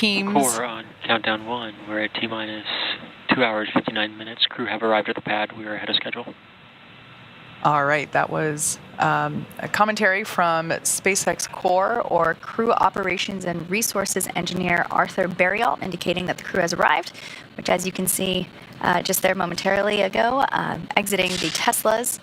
teams. Core on countdown 1. We're at T-minus 2 hours, 59 minutes. Crew have arrived at the pad. We are ahead of schedule. All right, that was a commentary from SpaceX Core, or Crew Operations and Resources Engineer Arthur Berrialt, indicating that the crew has arrived, which, as you can see just there momentarily ago, exiting the Teslas.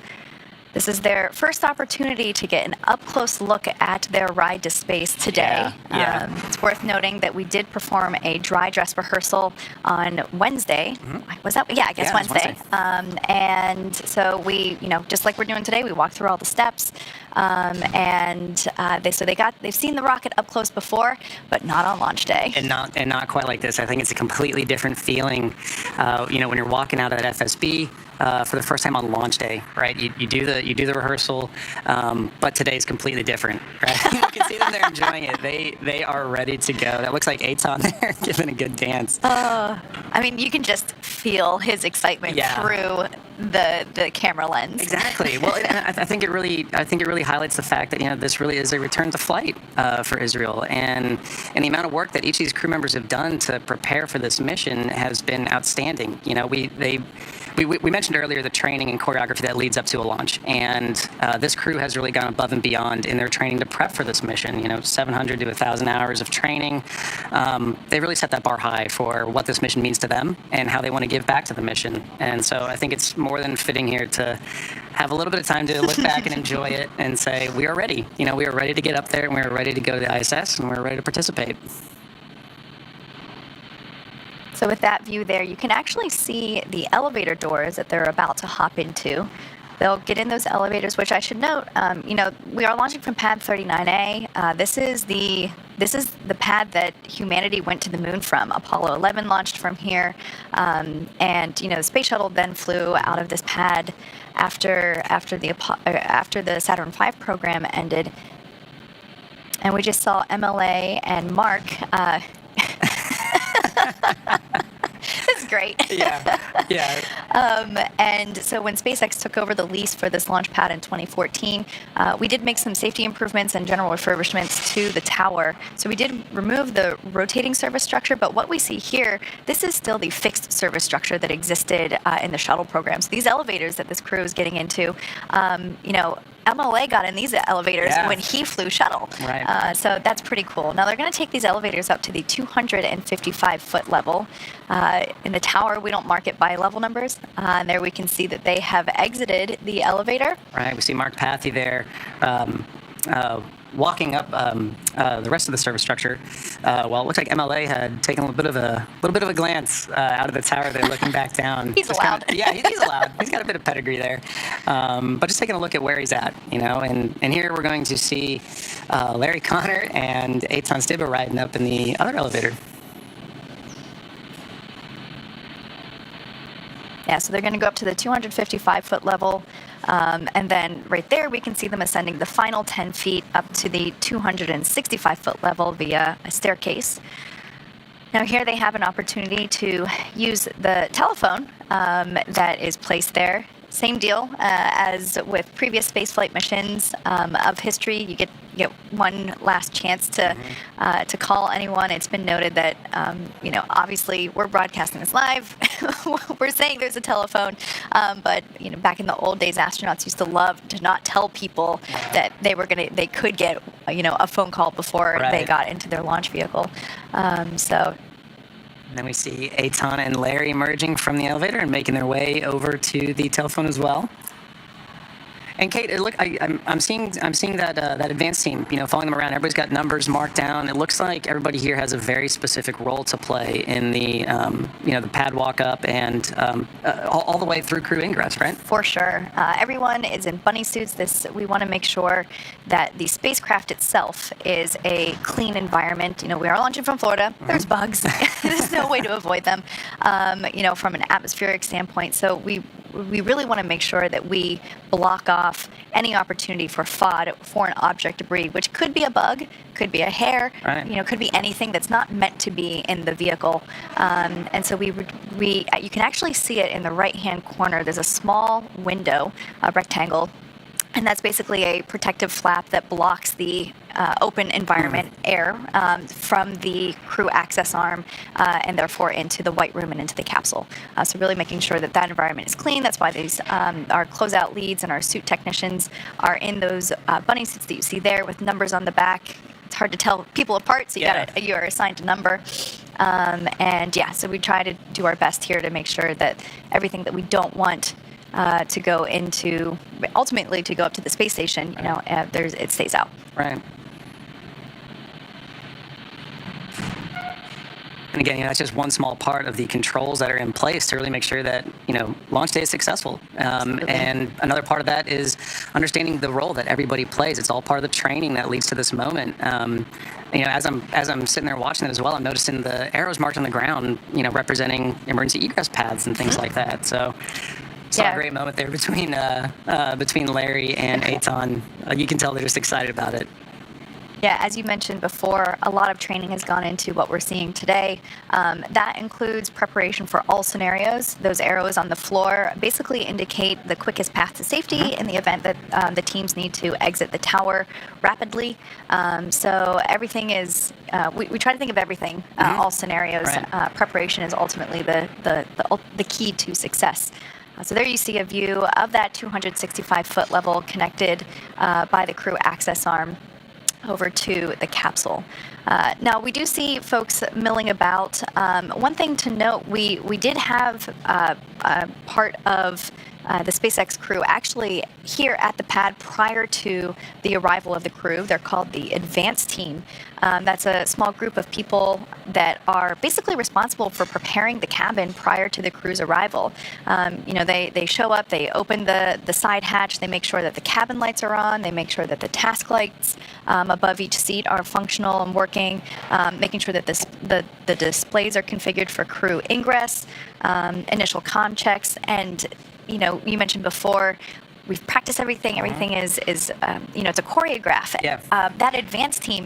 This is their first opportunity to get an up-close look at their ride to space today. Yeah. It's worth noting that we did perform a dry dress rehearsal on Wednesday. Mm-hmm. Was that? Yeah, I guess Wednesday. Wednesday. And so we, just like we're doing today, we walked through all the steps. They've seen the rocket up close before, but not on launch day. And not quite like this. I think it's a completely different feeling. When you're walking out of that FSB for the first time on launch day, right? You do the rehearsal, but today's completely different, right? You can see them there enjoying it. They are ready to go. That looks like Eitan there giving a good dance. You can just feel his excitement through the camera lens. Exactly. Well, I think it really highlights the fact that this really is a return to flight for Israel, and the amount of work that each of these crew members have done to prepare for this mission has been outstanding. We mentioned earlier the training and choreography that leads up to a launch, and this crew has really gone above and beyond in their training to prep for this mission. 700 to 1,000 hours of training. They really set that bar high for what this mission means to them and how they want to give back to the mission. And so I think it's more than fitting here to have a little bit of time to look back and enjoy it and say, we are ready. We are ready to get up there, and we are ready to go to the ISS, and we're ready to participate. So with that view there, you can actually see the elevator doors that they're about to hop into. They'll get in those elevators, which I should note, we are launching from pad 39A. This is the pad that humanity went to the moon from. Apollo 11 launched from here, and the space shuttle then flew out of this pad after the Saturn V program ended. And we just saw MLA and Mark. This is great. Yeah. And so when SpaceX took over the lease for this launch pad in 2014, we did make some safety improvements and general refurbishments to the tower. So we did remove the rotating service structure, but what we see here, this is still the fixed service structure that existed in the shuttle program. So these elevators that this crew is getting into, MLA got in these elevators when he flew shuttle. Right. So that's pretty cool. Now they're going to take these elevators up to the 255-foot level. In the tower, we don't mark it by level numbers. And there we can see that they have exited the elevator. Right. We see Mark Pathy there. Walking up the rest of the service structure. It looks like MLA had taken a little bit of a glance out of the tower there, looking back down. He's allowed. He's allowed. He's got a bit of pedigree there. But just taking a look at where he's at, and here we're going to see Larry Connor and Eitan Stibba riding up in the other elevator. Yeah, so they're going to go up to the 255-foot level, and then right there we can see them ascending the final 10 feet up to the 265-foot level via a staircase. Now here they have an opportunity to use the telephone that is placed there. Same deal as with previous spaceflight missions of history. You get one last chance to call anyone. It's been noted that obviously we're broadcasting this live. We're saying there's a telephone, but back in the old days, astronauts used to love to not tell people that they could get a phone call before they got into their launch vehicle. And then we see Eitan and Larry emerging from the elevator and making their way over to the telephone as well. And Kate, look, I'm seeing that advanced team, following them around. Everybody's got numbers marked down. It looks like everybody here has a very specific role to play in the, the pad walk up and all the way through crew ingress, right? For sure. Everyone is in bunny suits. We want to make sure that the spacecraft itself is a clean environment. We are launching from Florida. There's bugs. There's no way to avoid them, from an atmospheric standpoint. So we really want to make sure that we block off any opportunity for FOD, foreign object debris, which could be a bug, could be a hair, could be anything that's not meant to be in the vehicle. And so you can actually see it in the right-hand corner. There's a small window, a rectangle, And that's basically a protective flap that blocks the open environment air from the crew access arm and therefore into the white room and into the capsule. So really making sure that that environment is clean. That's why these our closeout leads and our suit technicians are in those bunny suits that you see there with numbers on the back. It's hard to tell people apart, so you are assigned a number. And yeah, so we try to do our best here to make sure that everything that we don't want to go into, ultimately to go up to the space station, it stays out. Right. And again, that's just one small part of the controls that are in place to really make sure that, launch day is successful. And another part of that is understanding the role that everybody plays. It's all part of the training that leads to this moment. As I'm sitting there watching it as well, I'm noticing the arrows marked on the ground, representing emergency egress paths and things like that. So saw a great moment there between Larry and Eitan. You can tell they're just excited about it. Yeah, as you mentioned before, a lot of training has gone into what we're seeing today. That includes preparation for all scenarios. Those arrows on the floor basically indicate the quickest path to safety in the event that the teams need to exit the tower rapidly. So everything is, we try to think of everything, all scenarios. Right. Preparation is ultimately the key to success. So there you see a view of that 265-foot level connected by the crew access arm over to the capsule. Now, we do see folks milling about. One thing to note, we did have part of the SpaceX crew actually here at the pad prior to the arrival of the crew. They're called the advanced team. That's a small group of people that are basically responsible for preparing the cabin prior to the crew's arrival. They show up, they open the side hatch, they make sure that the cabin lights are on, they make sure that the task lights above each seat are functional and working, making sure that the displays are configured for crew ingress, initial comm checks, and you mentioned before, we've practiced everything. Everything is it's a choreograph. Yeah. That advanced team, it's